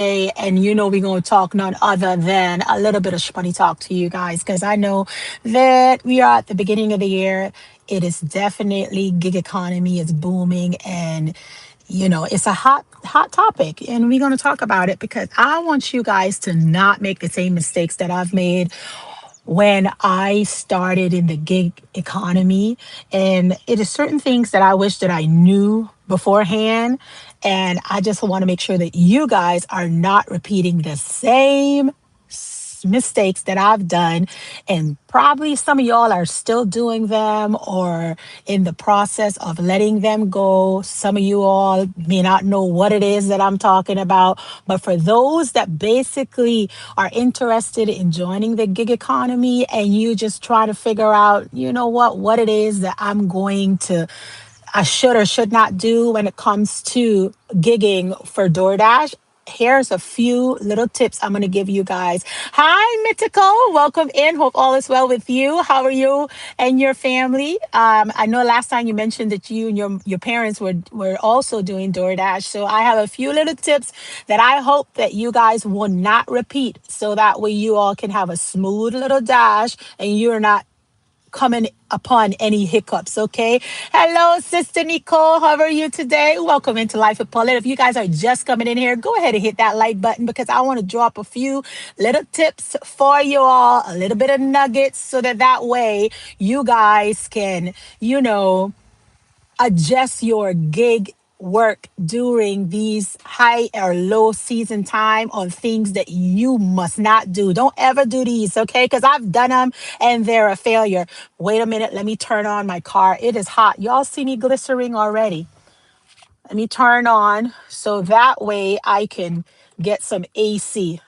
And we're going to talk none other than a little bit of Shmoney talk to you guys because I know that we are at the beginning of the year. It is definitely gig economy is booming, and it's a hot topic, and we're going to talk about it because I want you guys to not make the same mistakes that I've made when I started in the gig economy. And it is certain things that I wish that I knew beforehand. And I just want to make sure that you guys are not repeating the same mistakes that I've done. And probably some of y'all are still doing them or in the process of letting them go. Some of you all may not know what it is that I'm talking about. But for those that basically are interested in joining the gig economy and you just try to figure out, what it is that I should or should not do when it comes to gigging for DoorDash. Here's a few little tips I'm going to give you guys. Hi, Mythical. Welcome in. Hope all is well with you. How are you and your family? I know last time you mentioned that you and your parents were also doing DoorDash. So I have a few little tips that I hope that you guys will not repeat. So that way you all can have a smooth little dash and you're not coming upon any hiccups, okay? Hello, Sister Nicole. How are you today? Welcome into Life with Paulette. If you guys are just coming in here, go ahead and hit that like button because I want to drop a few little tips for you all, a little bit of nuggets so that way you guys can, adjust your gig work during these high or low season time on things that you must not do. Don't ever do these, okay? Because I've done them and they're a failure. Wait a minute, let me turn on my car. It is hot. Y'all see me glycering already. Let me turn on so that way I can get some AC.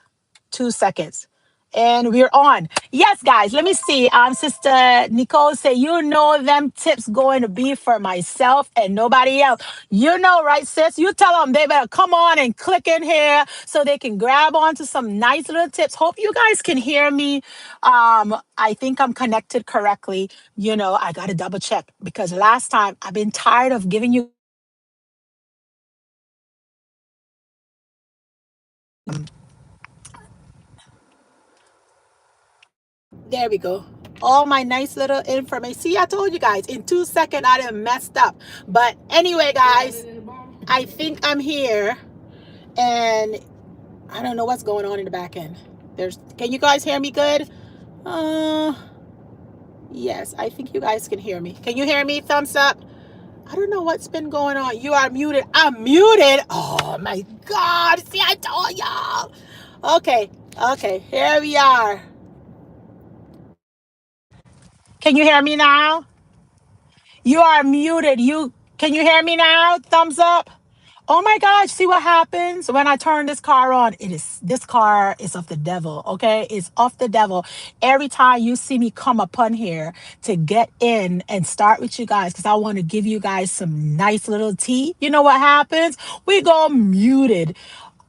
2 seconds. And we're on. Yes, guys, let me see. Sister Nicole say, them tips going to be for myself and nobody else. Right, sis? You tell them they better come on and click in here so they can grab onto some nice little tips. Hope you guys can hear me. I think I'm connected correctly. I got to double check because last time I've been tired of giving you. There we go. All my nice little information. See, I told you guys in 2 seconds I didn't messed up. But anyway, guys, I think I'm here, and I don't know what's going on in the back end. Can you guys hear me good? Uh, yes, I think you guys can hear me. Can you hear me? Thumbs up. I don't know what's been going on. You are muted. I'm muted. Oh my God. See, I told y'all. Okay, here we are. Can you hear me now? You are muted. Can you hear me now? Thumbs up. Oh my gosh, see what happens when I turn this car on? This car is of the devil, okay? It's of the devil. Every time you see me come upon here to get in and start with you guys, because I want to give you guys some nice little tea, you know what happens? We go muted.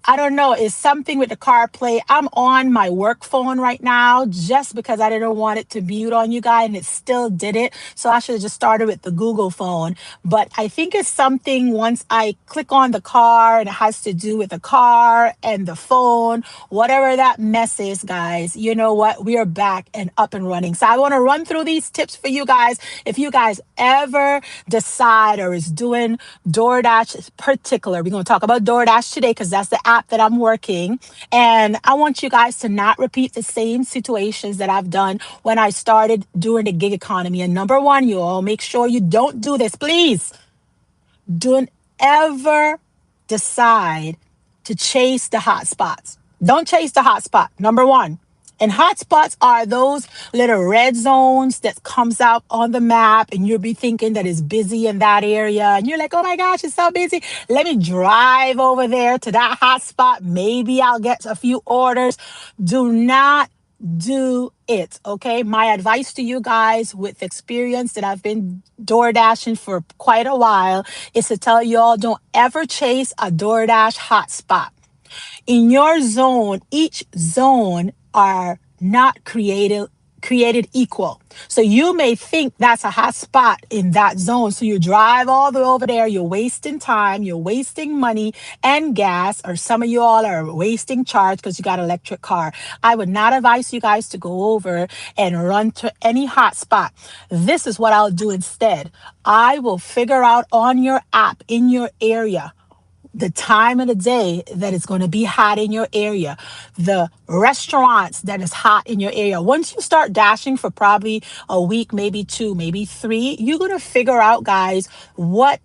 I don't know. It's something with the CarPlay. I'm on my work phone right now just because I didn't want it to mute on you guys, and it still did it. So I should have just started with the Google phone. But I think it's something once I click on the car and it has to do with the car and the phone, whatever that mess is, guys. You know what? We are back and up and running. So I want to run through these tips for you guys. If you guys ever decide or is doing DoorDash in particular, we're going to talk about DoorDash today because that's the app that I'm working. And I want you guys to not repeat the same situations that I've done when I started doing the gig economy. And number one, you all make sure you don't do this, please. Don't ever decide to chase the hot spots. Don't chase the hot spot. Number one. And hot spots are those little red zones that comes out on the map and you'll be thinking that it's busy in that area. And you're like, oh my gosh, it's so busy. Let me drive over there to that hot spot. Maybe I'll get a few orders. Do not do it. Okay. My advice to you guys with experience that I've been door dashing for quite a while is to tell you all don't ever chase a DoorDash hotspot. In your zone, each zone are not created equal. So you may think that's a hot spot in that zone. So you drive all the way over there, you're wasting time, you're wasting money and gas, or some of you all are wasting charge because you got an electric car. I would not advise you guys to go over and run to any hot spot. This is what I'll do instead. I will figure out on your app in your area the time of the day that it's going to be hot in your area, the restaurants that is hot in your area. Once you start dashing for probably a week, maybe two, maybe three, you're going to figure out, guys, what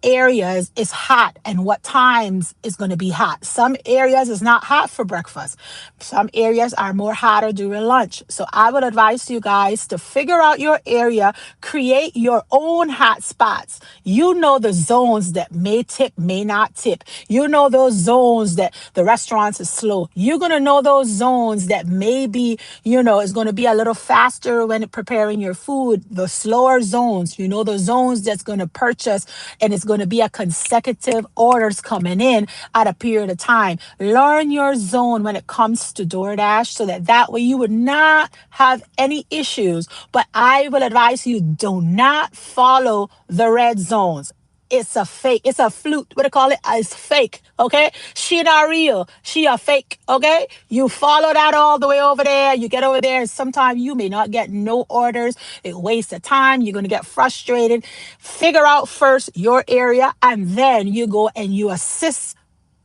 areas is hot and what times is going to be hot. Some areas is not hot for breakfast. Some areas are more hotter during lunch. So I would advise you guys to figure out your area, create your own hot spots. You know the zones that may tip, may not tip. You know those zones that the restaurants is slow. You're going to know those zones that maybe, is going to be a little faster when preparing your food. The slower zones, the zones that's going to purchase and it's going to be a consecutive orders coming in at a period of time. Learn your zone when it comes to DoorDash so that way you would not have any issues. But I will advise you, do not follow the red zones. It's a fake. It's a flute. What do you call it? It's fake. Okay. She not real. She a fake. Okay. You follow that all the way over there. You get over there and sometimes you may not get no orders. It wastes of time. You're going to get frustrated. Figure out first your area and then you go and you assist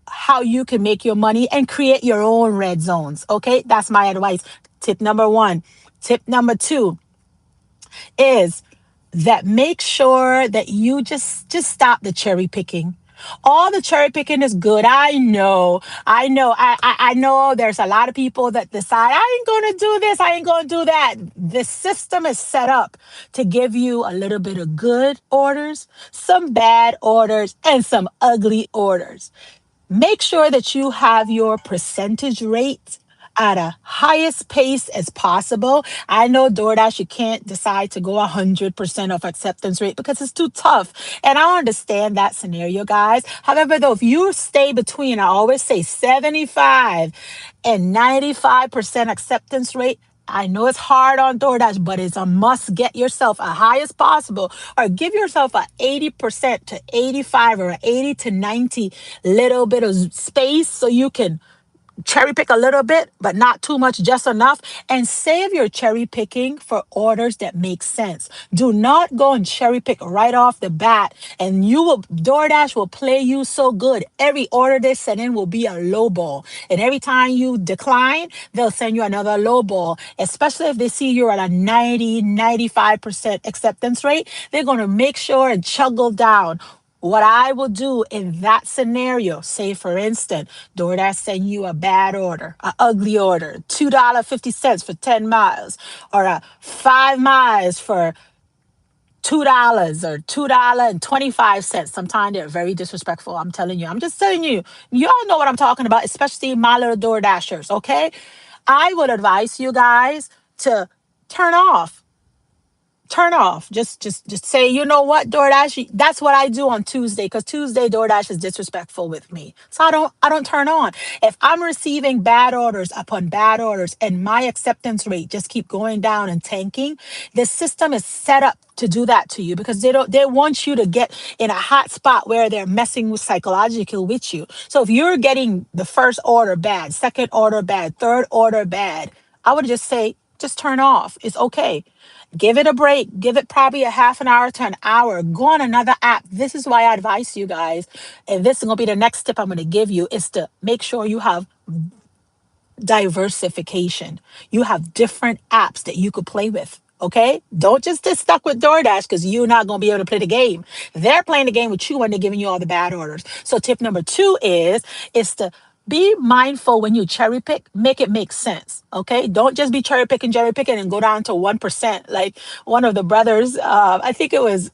how you can make your money and create your own red zones. Okay. That's my advice. Tip number one. Tip number two is that make sure that you just stop the cherry picking. All the cherry picking is good. I know there's a lot of people that decide, I ain't going to do this. I ain't going to do that. The system is set up to give you a little bit of good orders, some bad orders, and some ugly orders. Make sure that you have your percentage rate at a highest pace as possible. I know DoorDash, you can't decide to go 100% of acceptance rate because it's too tough. And I understand that scenario, guys. However, though, if you stay between, I always say 75 and 95% acceptance rate, I know it's hard on DoorDash, but it's a must. Get yourself as high as possible or give yourself a 80% to 85 or 80 to 90 little bit of space so you can cherry pick a little bit, but not too much, just enough. And save your cherry picking for orders that make sense. Do not go and cherry pick right off the bat. And DoorDash will play you so good. Every order they send in will be a low ball. And every time you decline, they'll send you another low ball. Especially if they see you're at a 90, 95% acceptance rate, they're going to make sure and chuggle down. What I will do in that scenario, say for instance, DoorDash send you a bad order, an ugly order, $2.50 for 10 miles, or a 5 miles for $2 or $2.25. Sometimes they're very disrespectful. I'm telling you. I'm just telling you. Y'all know what I'm talking about, especially my little DoorDashers, okay? I would advise you guys to turn off just say, you know what, DoorDash, that's what I do on Tuesday, because Tuesday DoorDash is disrespectful with me, so I don't turn on. If I'm receiving bad orders upon bad orders and my acceptance rate just keep going down and tanking, the system is set up to do that to you because they want you to get in a hot spot where they're messing with psychological with you. So if you're getting the first order bad, second order bad, third order bad, I would just say, just turn off. It's okay. Give it a break. Give it probably a half an hour to an hour. Go on another app. This is why I advise you guys, and this is going to be the next tip I'm going to give you, is to make sure you have diversification. You have different apps that you could play with. Okay? Don't just get stuck with DoorDash because you're not going to be able to play the game. They're playing the game with you when they're giving you all the bad orders. So tip number two is to be mindful when you cherry pick, make it make sense. Okay? Don't just be cherry picking and go down to 1%. Like one of the brothers, I think it was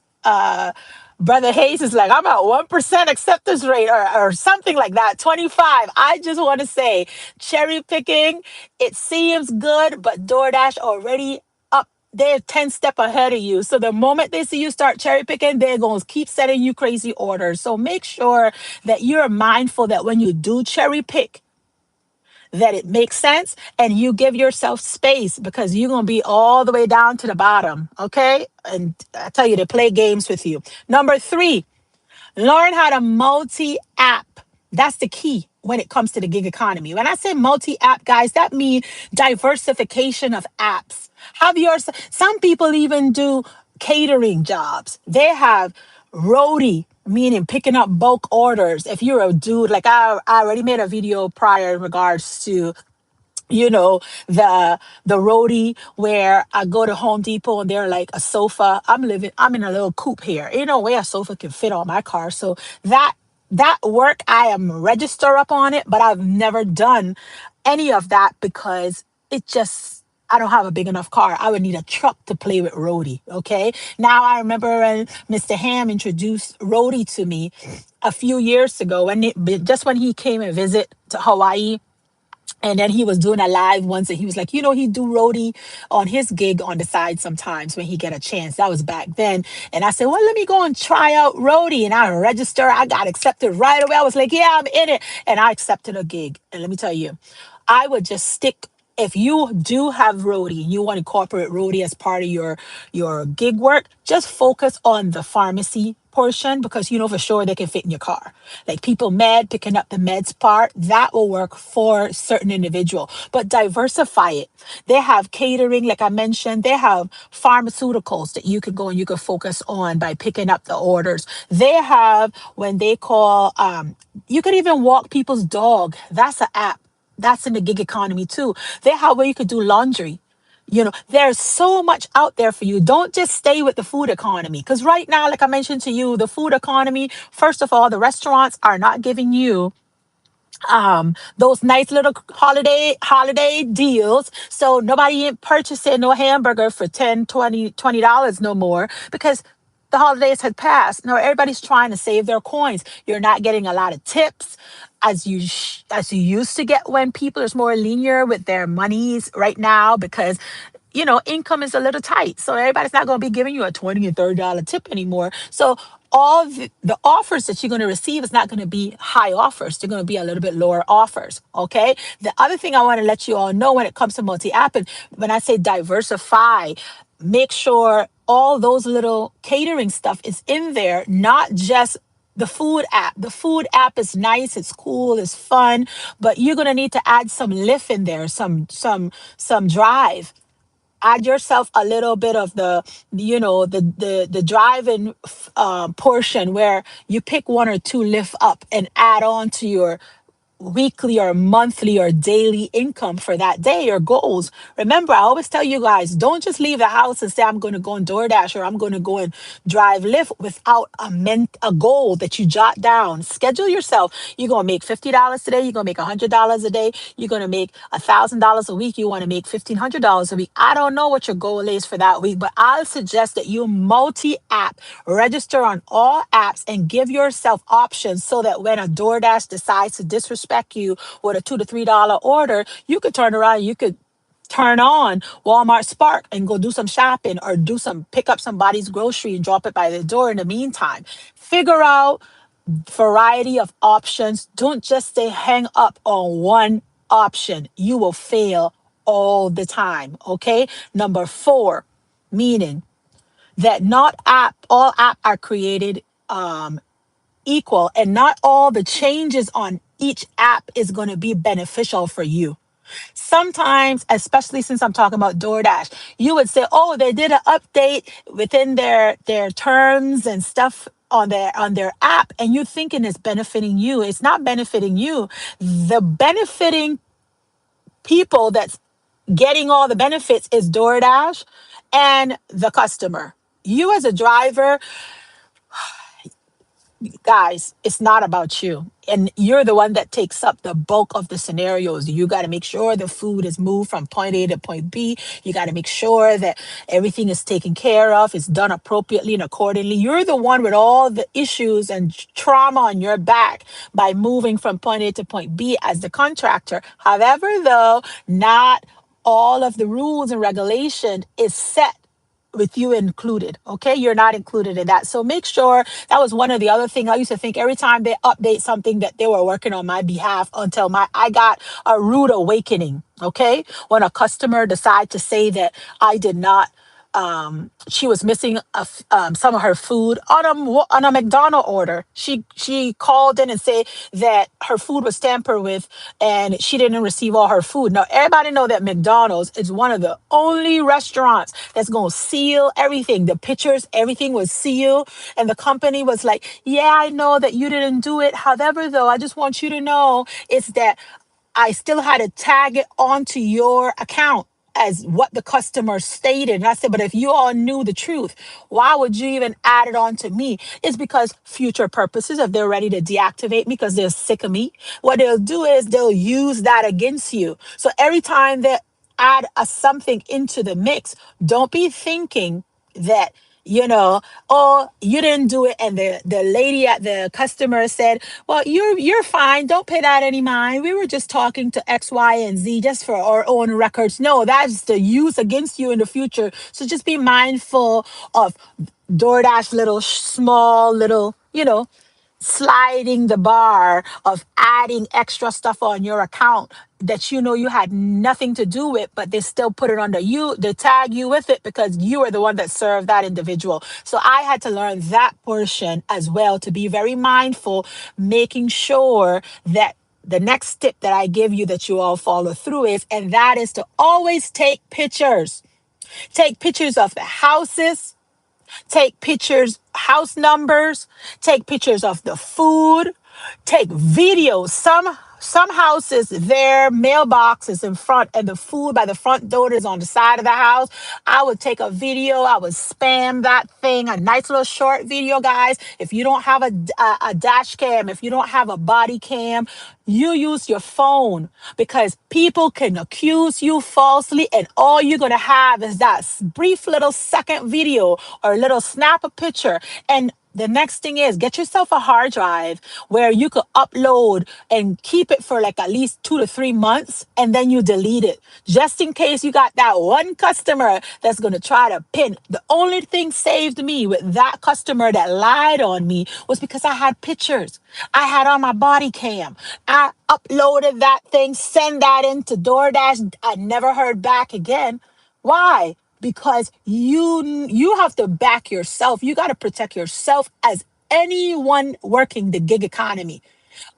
Brother Hayes is like, I'm at 1% acceptance rate or something like that, 25. I just want to say, cherry picking, it seems good, but DoorDash already up. They're 10 step ahead of you. So the moment they see you start cherry picking, they're going to keep sending you crazy orders. So make sure that you're mindful that when you do cherry pick, that it makes sense, and you give yourself space because you're going to be all the way down to the bottom. Okay. And I tell you to play games with you. Number three, learn how to multi app. That's the key when it comes to the gig economy. When I say multi app, guys, that means diversification of apps. Have your, some people even do catering jobs. They have roadie, meaning picking up bulk orders. If you're a dude, like I already made a video prior in regards to, you know, the roadie where I go to Home Depot and they're like a sofa. I'm in a little coupe here. You know, where a sofa can fit on my car. So that work, I am register up on it, but I've never done any of that because it just, I don't have a big enough car. I would need a truck to play with roadie. Okay. Now I remember when Mr. Ham introduced roadie to me a few years ago just when he came and visit to Hawaii, and then he was doing a live once and he was like, he do roadie on his gig on the side sometimes when he get a chance. That was back then. And I said, well, let me go and try out roadie. And I register. I got accepted right away. I was like, yeah, I'm in it. And I accepted a gig. And let me tell you, I would just stick. If you do have roadie and you want to incorporate roadie as part of your gig work, just focus on the pharmacy portion because you know for sure they can fit in your car. Like people picking up the meds part, that will work for certain individual. But diversify it. They have catering, like I mentioned. They have pharmaceuticals that you could go and you could focus on by picking up the orders. They have when they call, you could even walk people's dog. That's an app. That's in the gig economy too. They have where you could do laundry. There's so much out there for you. Don't just stay with the food economy. Because right now, like I mentioned to you, the food economy, first of all, the restaurants are not giving you those nice little holiday deals, so nobody ain't purchasing no hamburger for 10, 20 dollars no more because the holidays had passed. Now everybody's trying to save their coins. You're not getting a lot of tips as you used to get when people is more linear with their monies right now because income is a little tight. So everybody's not going to be giving you a 20 and $30 tip anymore. So all the offers that you're going to receive is not going to be high offers. They're going to be a little bit lower offers. Okay. The other thing I want to let you all know when it comes to multi-app, and when I say diversify, make sure all those little catering stuff is in there, not just the food app. The food app is nice, it's cool, it's fun, but you're gonna need to add some lift in there, some drive. Add yourself a little bit of the driving portion where you pick one or two lift up and add on to your weekly or monthly or daily income for that day or goals. Remember, I always tell you guys, don't just leave the house and say, I'm going to go on DoorDash or I'm going to go and drive Lyft without a goal that you jot down. Schedule yourself. You're going to make $50 today. You're going to make $100 a day. You're going to make $1,000 a week. You want to make $1,500 a week. I don't know what your goal is for that week, but I'll suggest that you multi-app, register on all apps and give yourself options so that when a DoorDash decides to disrespect you with a $2 to $3 order, you could turn around, you could turn on Walmart Spark and go do some shopping or pick up somebody's grocery and drop it by the door in the meantime. Figure out variety of options. Don't just stay hang up on one option. You will fail all the time. Okay. Number four, meaning that not all app are created equal and not all the changes on each app is going to be beneficial for you. Sometimes, especially since I'm talking about DoorDash, you would say, oh, they did an update within their terms and stuff on their app, and you're thinking it's benefiting you. It's not benefiting you. The benefiting people that's getting all the benefits is DoorDash and the customer. You as a driver, guys, it's not about you. And you're the one that takes up the bulk of the scenarios. You got to make sure the food is moved from point A to point B. You got to make sure that everything is taken care of, it's done appropriately and accordingly. You're the one with all the issues and trauma on your back by moving from point A to point B as the contractor. However, though, not all of the rules and regulation is set with you included. Okay. You're not included in that. So make sure that was one of the other things I used to think every time they update something that they were working on my behalf until I got a rude awakening. Okay. When a customer decided to say that I did not she was missing some of her food on on a McDonald order. She called in and said that her food was tampered with and she didn't receive all her food. Now everybody know that McDonald's is one of the only restaurants that's gonna seal everything. The pictures, everything was sealed, and the company was like, "Yeah, I know that you didn't do it. However, though, I just want you to know it's that." I still had to tag it onto your account as what the customer stated. And I said, but if you all knew the truth, why would you even add it on to me? It's because future purposes, if they're ready to deactivate me because they're sick of me, what they'll do is they'll use that against you. So every time they add something into the mix, don't be thinking that oh, you didn't do it, and the lady at the customer said, well, you're fine, don't pay that any mind, we were just talking to X, Y, and Z just for our own records. No, that's the use against you in the future. So just be mindful of DoorDash little small little sliding the bar of adding extra stuff on your account that you had nothing to do with, but they still put it under you, they tag you with it because you are the one that served that individual. So I had to learn that portion as well, to be very mindful, making sure that the next tip that I give you that you all follow through is, and that is to always take pictures. Take pictures of the houses, take pictures, house numbers, take pictures of the food, take videos. Some houses, their mailbox is in front and the food by the front door is on the side of the house. I would take a video, I would spam that thing, a nice little short video, guys. If you don't have a dash cam, if you don't have a body cam, you use your phone, because people can accuse you falsely and all you're going to have is that brief little second video or a little snap a picture. And the next thing is, get yourself a hard drive where you could upload and keep it for like at least 2 to 3 months, and then you delete it. Just in case you got that one customer that's going to try to pin. The only thing saved me with that customer that lied on me was because I had pictures. I had on my body cam. I uploaded that thing, send that into DoorDash. I never heard back again. Why? Because you have to back yourself. You got to protect yourself as anyone working the gig economy.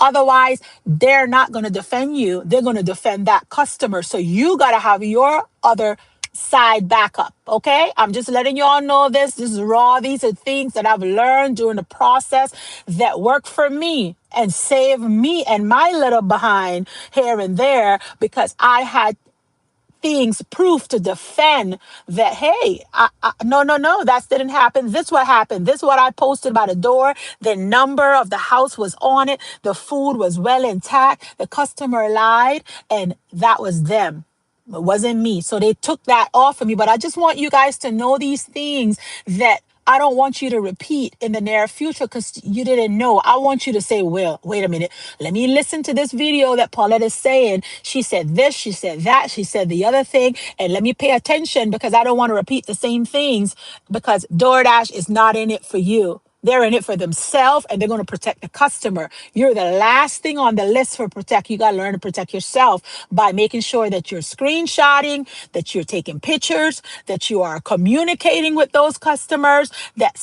Otherwise, they're not going to defend you. They're going to defend that customer. So you got to have your other side backup. Okay. I'm just letting you all know this. This is raw. These are things that I've learned during the process that work for me and save me and my little behind here and there, because I had things, proof to defend that, hey, no, that didn't happen. This what happened. This what I posted by the door. The number of the house was on it. The food was well intact. The customer lied, and that was them. It wasn't me. So they took that off of me. But I just want you guys to know these things that I don't want you to repeat in the near future because you didn't know. I want you to say, well, wait a minute. Let me listen to this video that Paulette is saying. She said this, she said that, she said the other thing. And let me pay attention because I don't want to repeat the same things, because DoorDash is not in it for you. They're in it for themselves and they're going to protect the customer. You're the last thing on the list for protect. You got to learn to protect yourself by making sure that you're screenshotting, that you're taking pictures, that you are communicating with those customers, that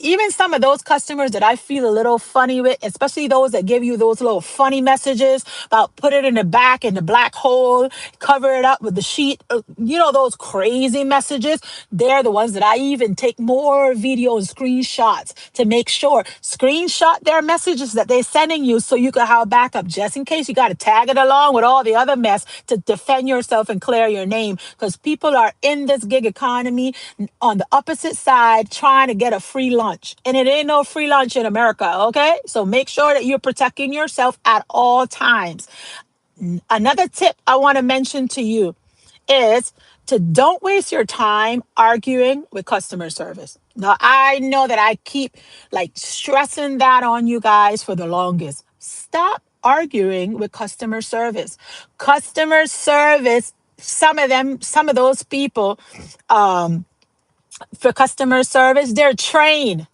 even some of those customers that I feel a little funny with, especially those that give you those little funny messages about put it in the back in the black hole, cover it up with the sheet, those crazy messages. They're the ones that I even take more video and screenshots to make sure. Screenshot their messages that they're sending you so you can have a backup just in case you got to tag it along with all the other mess to defend yourself and clear your name, because people are in this gig economy on the opposite side trying to get a free lunch, and it ain't no free lunch in America. Okay, so make sure that you're protecting yourself at all times. Another tip I want to mention to you is to don't waste your time arguing with customer service. Now, I know that I keep like stressing that on you guys for the longest. Stop arguing with customer service. Customer service, some of those people, for customer service, they're trained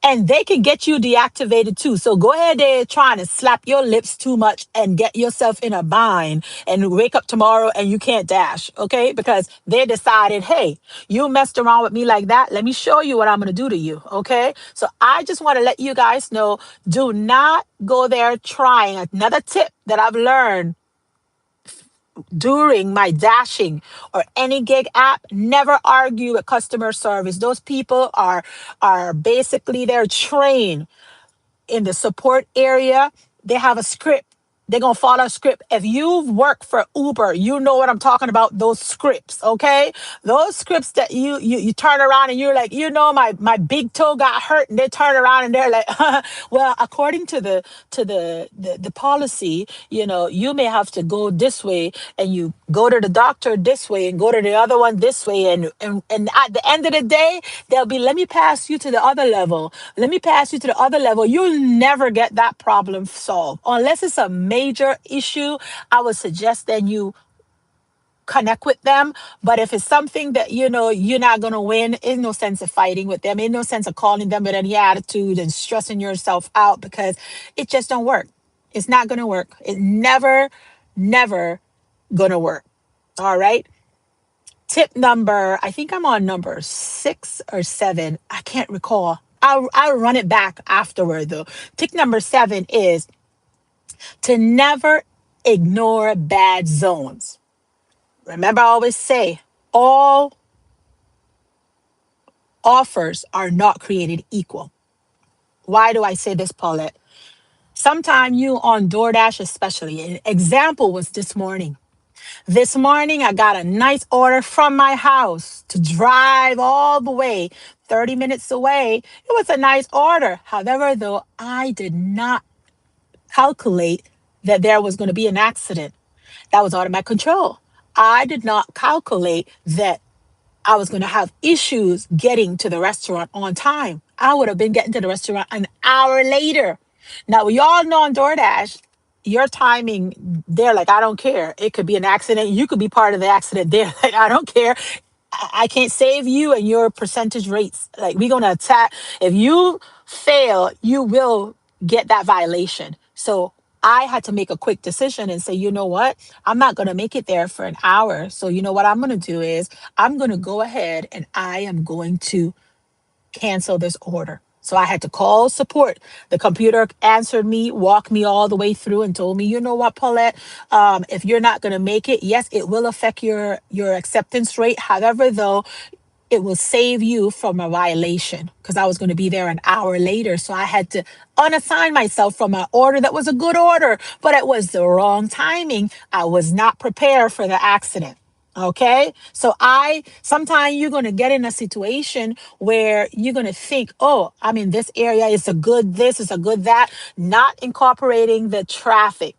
and they can get you deactivated too. So go ahead there trying to slap your lips too much and get yourself in a bind and wake up tomorrow and you can't dash, okay? Because they decided, hey, you messed around with me like that. Let me show you what I'm going to do to you, okay? So I just want to let you guys know, do not go there trying. Another tip that I've learned during my dashing or any gig app, never argue with customer service. Those people are basically, they're trained in the support area. They have a script. They're gonna follow a script. If you've worked for Uber, you know what I'm talking about. Those scripts, okay? Those scripts that you turn around and you're like, my big toe got hurt, and they turn around and they're like, well, according to the policy, you may have to go this way, and you go to the doctor this way, and go to the other one this way, and at the end of the day, they'll be, let me pass you to the other level. Let me pass you to the other level. You'll never get that problem solved unless it's a major issue. I would suggest that you connect with them. But if it's something that you're not gonna win, there's no sense of fighting with them. There's no sense of calling them with any attitude and stressing yourself out, because it just don't work. It's not gonna work. It never gonna work. All right. Tip number, I think I'm on number 6 or 7. I can't recall. I'll run it back afterward though. Tip number 7 is to never ignore bad zones. Remember, I always say all offers are not created equal. Why do I say this, Paulette? Sometime you on DoorDash, especially, an example was this morning. This morning, I got a nice order from my house to drive all the way 30 minutes away. It was a nice order. However, though, I did not calculate that there was going to be an accident. That was out of my control. I did not calculate that I was going to have issues getting to the restaurant on time. I would have been getting to the restaurant an hour later. Now, we all know on DoorDash, your timing, they're like, I don't care. It could be an accident. You could be part of the accident. They're like, I don't care. I can't save you and your percentage rates. Like, we're going to attack. If you fail, you will get that violation. So I had to make a quick decision and say, you know what? I'm not going to make it there for an hour. So you know what I'm going to do is I'm going to go ahead and I am going to cancel this order. So I had to call support. The computer answered me, walked me all the way through, and told me, you know what, Paulette, if you're not going to make it, yes, it will affect your acceptance rate. However, though, it will save you from a violation, because I was going to be there an hour later. So I had to unassign myself from an order that was a good order, but it was the wrong timing. I was not prepared for the accident. Okay. So sometimes you're going to get in a situation where you're going to think, oh, I'm in this area. It's a good this, it's a good that, not incorporating the traffic.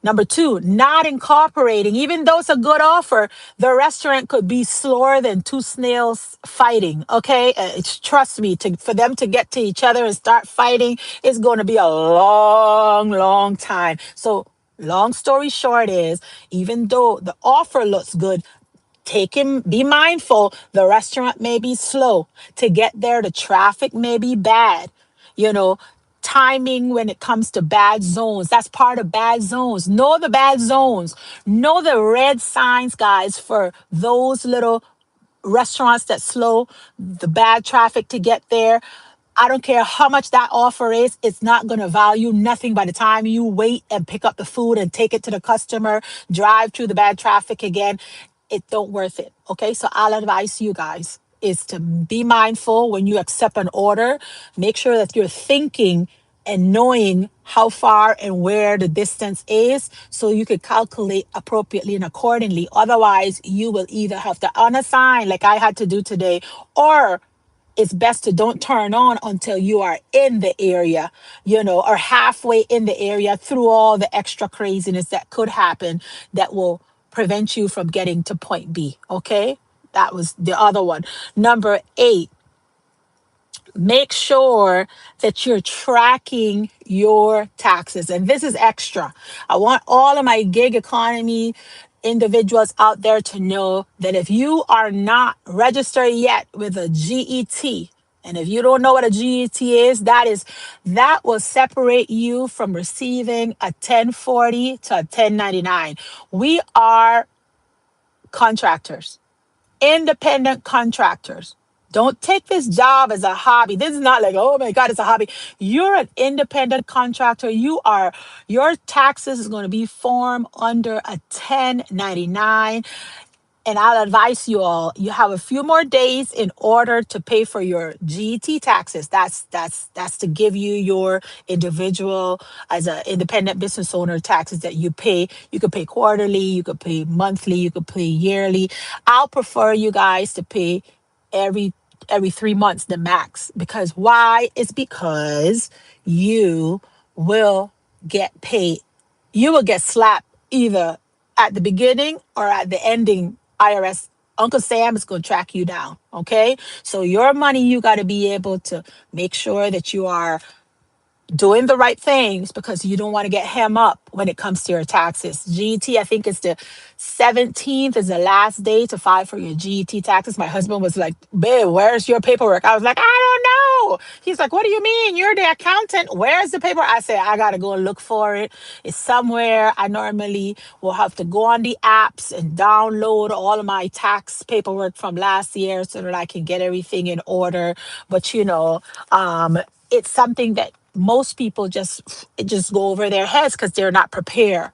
Number 2, not incorporating, even though it's a good offer, the restaurant could be slower than two snails fighting. Okay. Trust me, for them to get to each other and start fighting, it's going to be a long, long time. So long story short is, even though the offer looks good, be mindful, the restaurant may be slow to get there, the traffic may be bad, you know timing when it comes to bad zones. That's part of bad zones. Know the bad zones. Know the red signs, guys, for those little restaurants that slow the bad traffic to get there. I don't care how much that offer is, it's not going to value nothing by the time you wait and pick up the food and take it to the customer, drive through the bad traffic again. It don't worth it. Okay. So I'll advise you guys is to be mindful when you accept an order. Make sure that you're thinking and knowing how far and where the distance is, so you could calculate appropriately and accordingly. Otherwise, you will either have to unassign like I had to do today, or it's best to don't turn on until you are in the area, or halfway in the area, through all the extra craziness that could happen that will prevent you from getting to point B. Okay. That was the other one. Number 8, make sure that you're tracking your taxes. And this is extra. I want all of my gig economy individuals out there to know that if you are not registered yet with a GET, and if you don't know what a GET is, that will separate you from receiving a 1040 to a 1099. We are contractors, independent contractors. Don't take this job as a hobby. This is not like, oh my God, it's a hobby. You're an independent contractor. Your taxes is going to be formed under a 1099. And I'll advise you all, you have a few more days in order to pay for your GET taxes. That's to give you your individual as an independent business owner taxes that you pay. You could pay quarterly, you could pay monthly, you could pay yearly. I'll prefer you guys to pay every every 3 months the max. Because why? It's because you will get paid. You will get slapped either at the beginning or at the ending. IRS Uncle Sam is going to track you down. Okay, so your money, you got to be able to make sure that you are doing the right things, because you don't want to get hem up when it comes to your taxes. GET, I think it's the 17th is the last day to file for your GET taxes. My husband was like, babe, where's your paperwork? I was like, I don't know. He's like, what do you mean? You're the accountant. Where's the paper? I said, I got to go and look for it. It's somewhere. I normally will have to go on the apps and download all of my tax paperwork from last year so that I can get everything in order. But it's something that most people just go over their heads because they're not prepared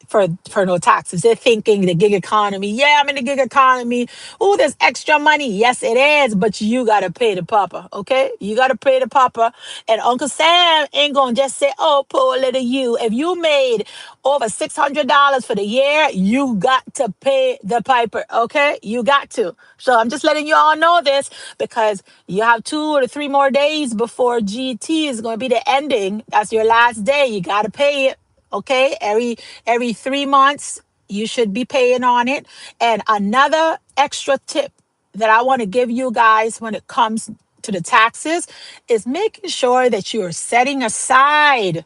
for no taxes. They're thinking the gig economy. Yeah, I'm in the gig economy. Oh, there's extra money. Yes, it is, but you gotta pay the papa. Okay, you gotta pay the papa. And Uncle Sam ain't gonna just say, "Oh, poor little you." If you made over $600 for the year, you got to pay the piper. Okay, you got to. So I'm just letting you all know this, because you have 2 or 3 more days before GT is going to be the ending. That's your last day. You got to pay it. Okay, every 3 months you should be paying on it. And another extra tip that I want to give you guys when it comes to the taxes is making sure that you're setting aside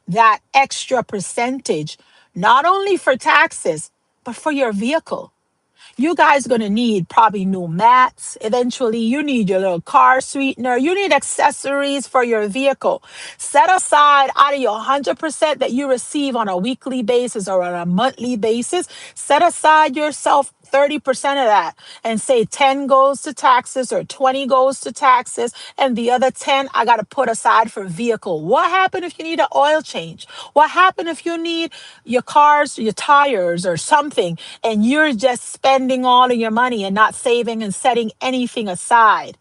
that extra percentage, not only for taxes, but for your vehicle. You guys going to need probably new mats. Eventually, you need your little car sweetener. You need accessories for your vehicle. Set aside out of your 100% that you receive on a weekly basis or on a monthly basis, set aside yourself 30% of that and say 10 goes to taxes or 20 goes to taxes, and the other 10 I got to put aside for vehicle. What happened if you need an oil change? What happened if you need your tires or something, and you're just spending all of your money and not saving and setting anything aside?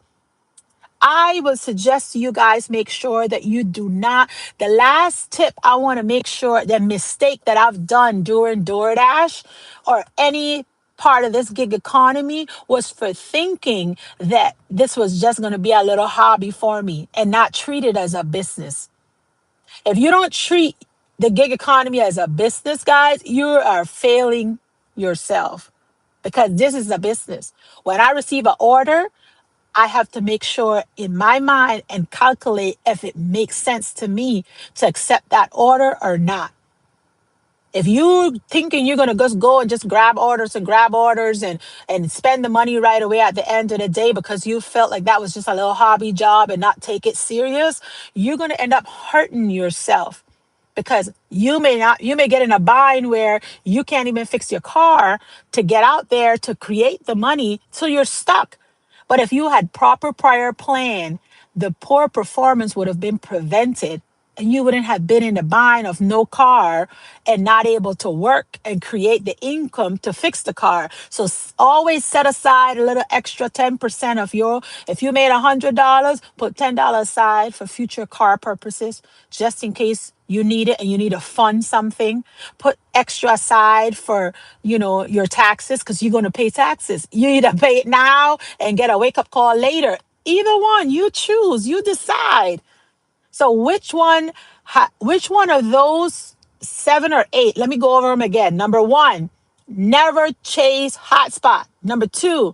I would suggest you guys make sure that you do not. The last tip I want to make sure, the mistake that I've done during DoorDash or any part of this gig economy, was for thinking that this was just going to be a little hobby for me and not treat it as a business. If you don't treat the gig economy as a business, guys, you are failing yourself, because this is a business. When I receive an order, I have to make sure in my mind and calculate if it makes sense to me to accept that order or not. If you thinking you're gonna just go and just grab orders and spend the money right away at the end of the day because you felt like that was just a little hobby job and not take it serious, you're gonna end up hurting yourself, because you may get in a bind where you can't even fix your car to get out there to create the money, so you're stuck. But if you had proper prior plan, the poor performance would have been prevented, and you wouldn't have been in the bind of no car and not able to work and create the income to fix the car. So always set aside a little extra 10% of if you made $100, put $10 aside for future car purposes, just in case you need it and you need to fund something. Put extra aside for, your taxes, because you're going to pay taxes. You either pay it now and get a wake up call later. Either one, you choose, you decide. So which one of those 7 or 8, let me go over them again. Number 1, never chase hotspot. Number 2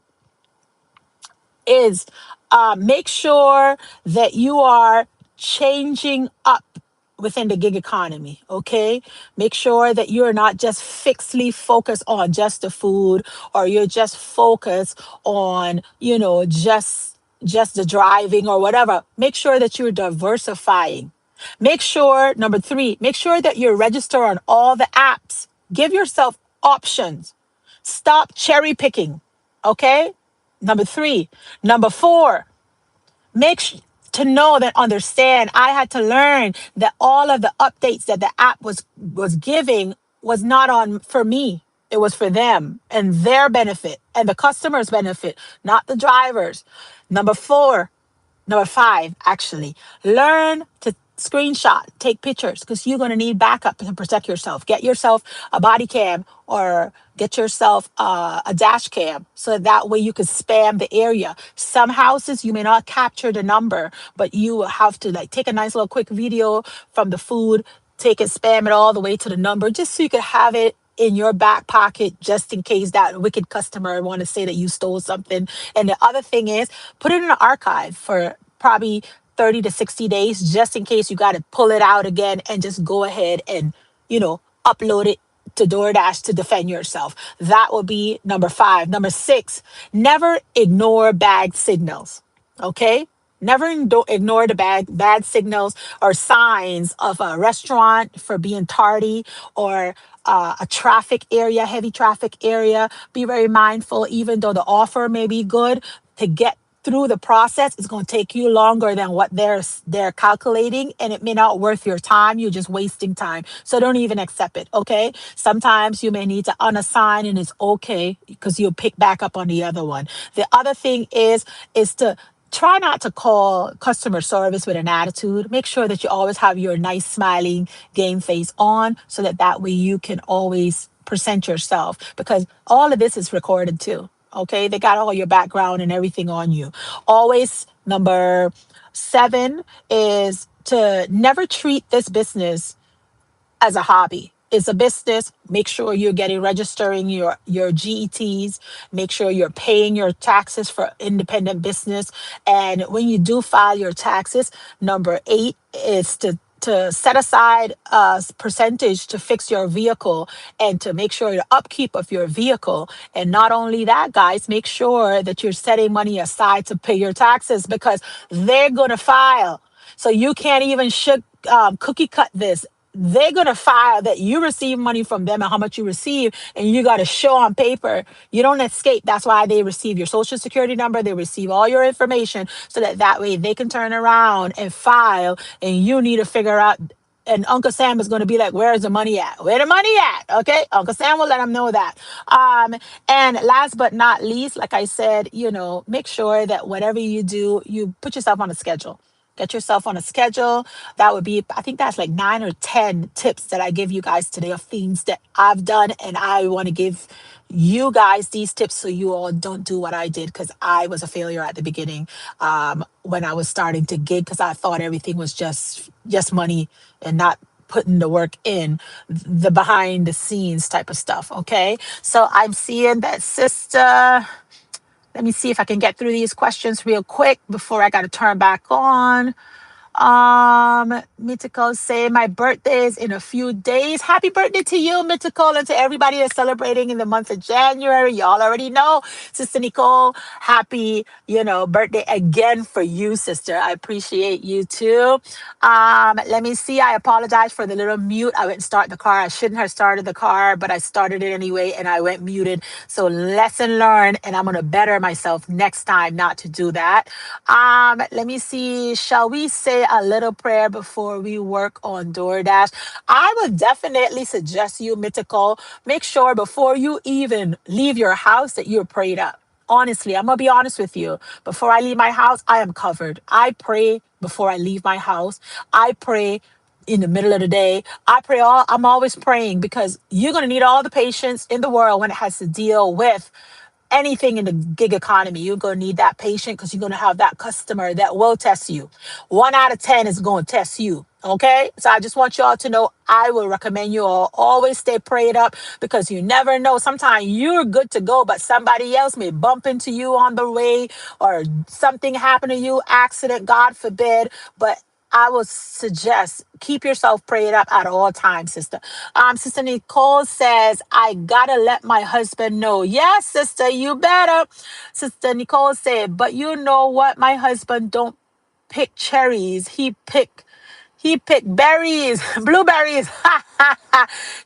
is make sure that you are changing up within the gig economy. Okay, make sure that you're not just fixedly focused on just the food, or you're just focused on, just the driving or whatever. Make sure that you're diversifying. Make sure, number three, make sure that you're registered on all the apps. Give yourself options. Stop cherry picking. Okay, number three. Number four, make sh- to know that understand, I had to learn that all of the updates that the app was giving was not on for me. It was for them and their benefit and the customer's benefit, not the drivers. Number four, number five, actually, learn to screenshot, take pictures, because you're going to need backup to protect yourself. Get yourself a body cam, or get yourself a dash cam, so that way you can spam the area. Some houses you may not capture the number, but you will have to like take a nice little quick video from the food, take it, spam it all the way to the number, just so you could have it in your back pocket, just in case that wicked customer want to say that you stole something. And the other thing is, put it in an archive for probably 30 to 60 days, just in case you got to pull it out again, and just go ahead and, upload it to DoorDash to defend yourself. That will be number five. Number six, never ignore bad signals. Okay? Never ignore the bad signals or signs of a restaurant for being tardy, or a traffic area, heavy traffic area. Be very mindful, even though the offer may be good, to get through the process, it's going to take you longer than what they're calculating, and it may not worth your time. You're just wasting time, so don't even accept it. Okay, sometimes you may need to unassign, and it's okay, because you'll pick back up on the other one. The other thing is to try not to call customer service with an attitude. Make sure that you always have your nice smiling game face on, so that way you can always present yourself, because all of this is recorded too. Okay, they got all your background and everything on you. Always, number seven is to never treat this business as a hobby. It's a business. Make sure you're getting registering your GETs. Make sure you're paying your taxes for independent business. And when you do file your taxes, number eight is to set aside a percentage to fix your vehicle, and to make sure the upkeep of your vehicle. And not only that, guys, make sure that you're setting money aside to pay your taxes, because they're going to file. So you can't even cookie cut this. They're going to file that you receive money from them and how much you receive, and you got to show on paper. You don't escape. That's why they receive your social security number. They receive all your information, so that way they can turn around and file, and you need to figure out. And Uncle Sam is going to be like, "Where's the money at? Where the money at?" Okay, Uncle Sam will let them know that. And last but not least, like I said, make sure that whatever you do, you put yourself on a schedule. Get yourself on a schedule. That would be, I think that's like 9 or 10 tips that I give you guys today, of things that I've done. And I want to give you guys these tips, so you all don't do what I did, because I was a failure at the beginning, when I was starting to gig, because I thought everything was just money, and not putting the work in, the behind the scenes type of stuff. Okay. So I'm seeing that, sister. Let me see if I can get through these questions real quick before I got to turn back on. Mythical say my birthday is in a few days. Happy birthday to you, Mythical, and to everybody that's celebrating in the month of January. Y'all already know, Sister Nicole. Happy, birthday again for you, sister. I appreciate you too. Let me see. I apologize for the little mute. I went and start the car. I shouldn't have started the car, but I started it anyway, and I went muted. So lesson learned, and I'm gonna better myself next time not to do that. Let me see. Shall we say a little prayer before we work on DoorDash? I would definitely suggest you, Mythical, make sure before you even leave your house that you're prayed up. Honestly, I'm gonna be honest with you. Before I leave my house, I am covered. I pray before I leave my house. I pray in the middle of the day. I'm always praying, because you're gonna need all the patience in the world when it has to deal with anything in the gig economy. You're going to need that patient, because you're going to have that customer that will test you. 1 out of 10 is going to test you. Okay. So I just want y'all to know, I will recommend you all always stay prayed up, because you never know. Sometimes you're good to go, but somebody else may bump into you on the way, or something happen to you, accident, God forbid. But I would suggest keep yourself prayed up at all times, sister. Sister Nicole says, I gotta let my husband know. Yes, sister, you better. Sister Nicole said, but you know what? My husband don't pick cherries. He picked berries, blueberries.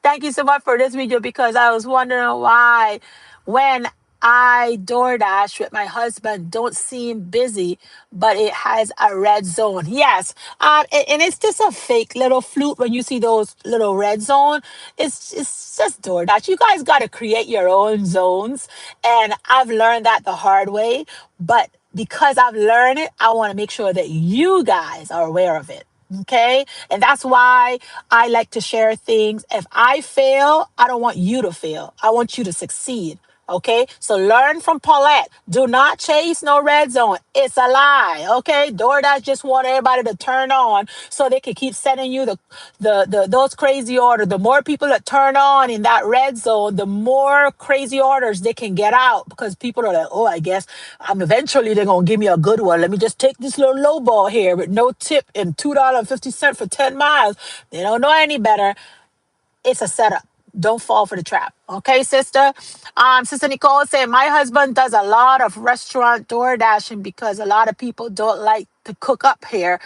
Thank you so much for this video because I was wondering why when I DoorDash with my husband don't seem busy, but it has a red zone. Yes, and it's just a fake little flute when you see those little red zone. It's just DoorDash. You guys got to create your own zones, and I've learned that the hard way. But because I've learned it, I want to make sure that you guys are aware of it. Okay. And that's why I like to share things. If I fail, I don't want you to fail. I want you to succeed. Okay. So learn from Paulette. Do not chase no red zone. It's a lie. Okay. DoorDash just want everybody to turn on so they can keep sending you the those crazy orders. The more people that turn on in that red zone, the more crazy orders they can get out because people are like, oh, I guess eventually they're gonna give me a good one. Let me just take this little low ball here with no tip and $2.50 for 10 miles. They don't know any better. It's a setup. Don't fall for the trap. Okay, sister? Sister Nicole said, my husband does a lot of restaurant door dashing because a lot of people don't like to cook up here.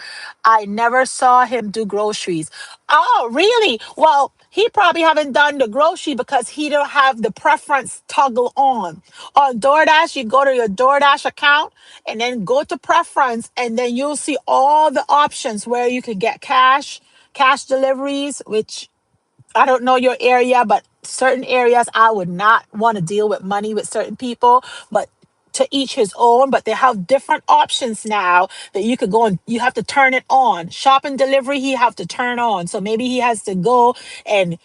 I never saw him do groceries. Oh, really? Well, he probably haven't done the grocery because he don't have the preference toggle on. On DoorDash, you go to your DoorDash account and then go to preference and then you'll see all the options where you can get cash deliveries, which I don't know your area, but certain areas I would not want to deal with money with certain people, but to each his own. But they have different options now that you could go and you have to turn it on. Shopping delivery, he have to turn on. So maybe he has to go and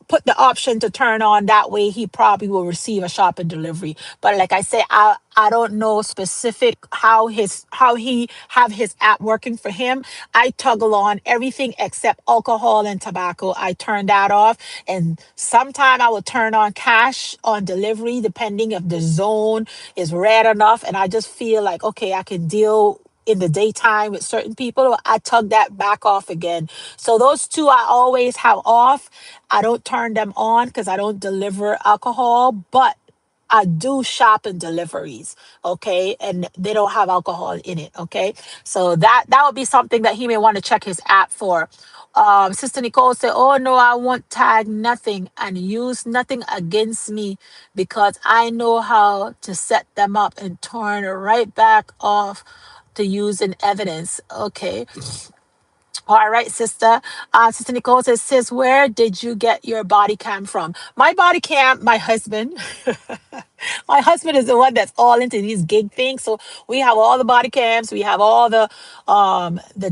put the option to turn on that way he probably will receive a shopping delivery. But like I say, I don't know specific how he have his app working for him. I toggle on everything except alcohol and tobacco. I turn that off, and sometime I will turn on cash on delivery depending if the zone is red enough and I just feel like okay, I can deal in the daytime with certain people, I tug that back off again. So those two I always have off. I don't turn them on because I don't deliver alcohol, but I do shop and deliveries, okay, and they don't have alcohol in it, okay. So that would be something that he may want to check his app for. Sister Nicole said, "Oh no, I won't tag nothing and use nothing against me because I know how to set them up and turn right back off to use in evidence." Okay. All right, sister. Sister Nicole says, sis, where did you get your body cam from? My body cam, my husband. My husband is the one that's all into these gig things. So we have all the body cams, we have all the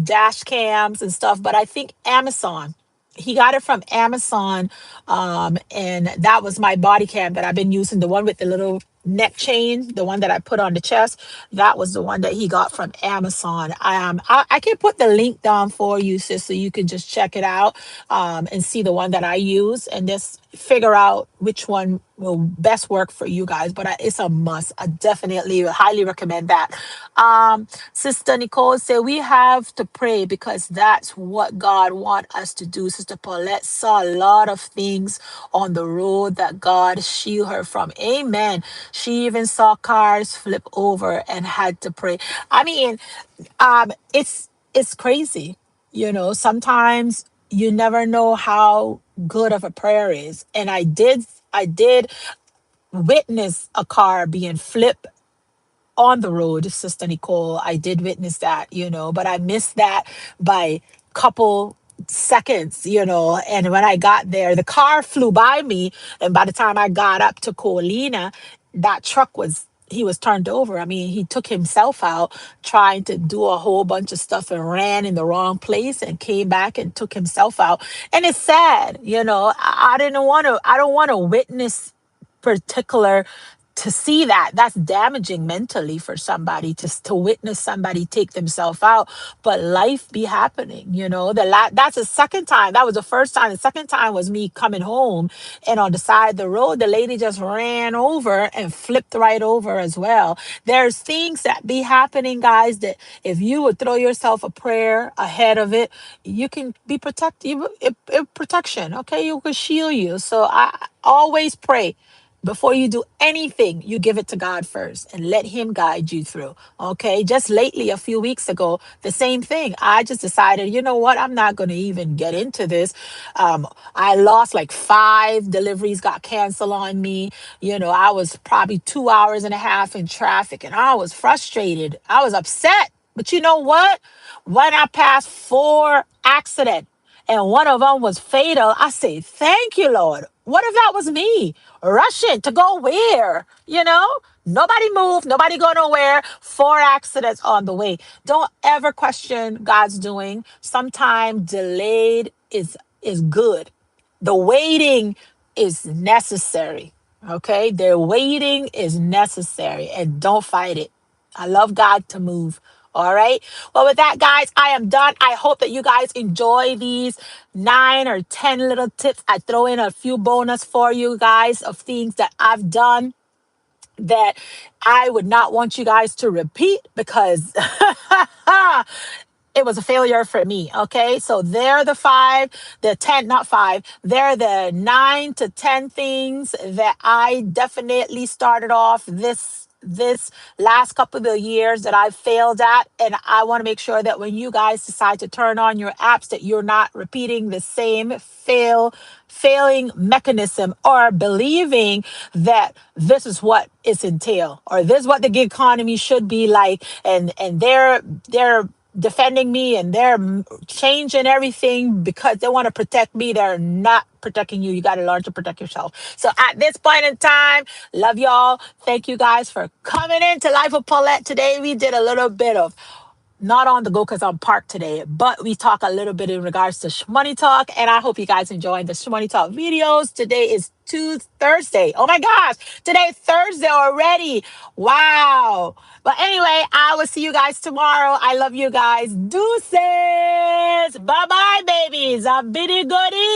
dash cams and stuff. But I think Amazon. He got it from Amazon. And that was my body cam that I've been using, the one with the little neck chain, the one that I put on the chest. That was the one that he got from Amazon. I can put the link down for you, sis, so you can just check it out and see the one that I use and just figure out which one will best work for you guys. But it's a must. I definitely highly recommend that. Sister Nicole said we have to pray because that's what God wants us to do. Sister Paulette saw a lot of things on the road that God shield her from. Amen. She even saw cars flip over and had to pray. I mean, it's crazy. Sometimes you never know how good of a prayer is. And I did witness a car being flipped on the road, Sister Nicole. I did witness that, but I missed that by couple seconds, and when I got there, the car flew by me. And by the time I got up to Colina, that truck he was turned over. I mean, he took himself out trying to do a whole bunch of stuff and ran in the wrong place and came back and took himself out. And it's sad, I don't want to witness particular to see that, that's damaging mentally for somebody to witness somebody take themselves out. But life be happening, that's the second time. That was the first time. The second time was me coming home, and on the side of the road the lady just ran over and flipped right over as well. There's things that be happening, guys, that if you would throw yourself a prayer ahead of it, you can be protected. Protection, okay, you can shield you. So I always pray before you do anything, you give it to God first and let Him guide you through. Okay. Just lately, a few weeks ago, the same thing. I just decided, you know what? I'm not going to even get into this. I lost like 5 deliveries, got canceled on me. I was probably 2 hours and a half in traffic, and I was frustrated. I was upset. But you know what? When I passed 4 accidents, and one of them was fatal, I say, thank you, Lord. What if that was me rushing to go where? Nobody moved, nobody go nowhere. 4 accidents on the way. Don't ever question God's doing. Sometimes delayed is good. The waiting is necessary. Okay? The waiting is necessary, and don't fight it. I love God to move. All right. Well, with that, guys, I am done. I hope that you guys enjoy these 9 or 10 little tips. I throw in a few bonus for you guys of things that I've done that I would not want you guys to repeat, because it was a failure for me. Okay. So they're the 10, not five. They're the 9 to 10 things that I definitely started off this last couple of years that I failed at. And I want to make sure that when you guys decide to turn on your apps, that you're not repeating the same failing mechanism, or believing that this is what it's entail, or this is what the gig economy should be like, and they're defending me, and they're changing everything because they want to protect me. They're not protecting you. You got to learn to protect yourself. So at this point in time, love y'all. Thank you guys for coming into Life of Paulette. Today we did a little bit of not on the go because I'm parked today, but we talk a little bit in regards to Shmoney Talk, and I hope you guys enjoying the Shmoney Talk videos. Today is Thursday. Oh my gosh, today's Thursday already. Wow. But anyway, I will see you guys tomorrow. I love you guys. Deuces. Bye bye, babies. A bitty goodie.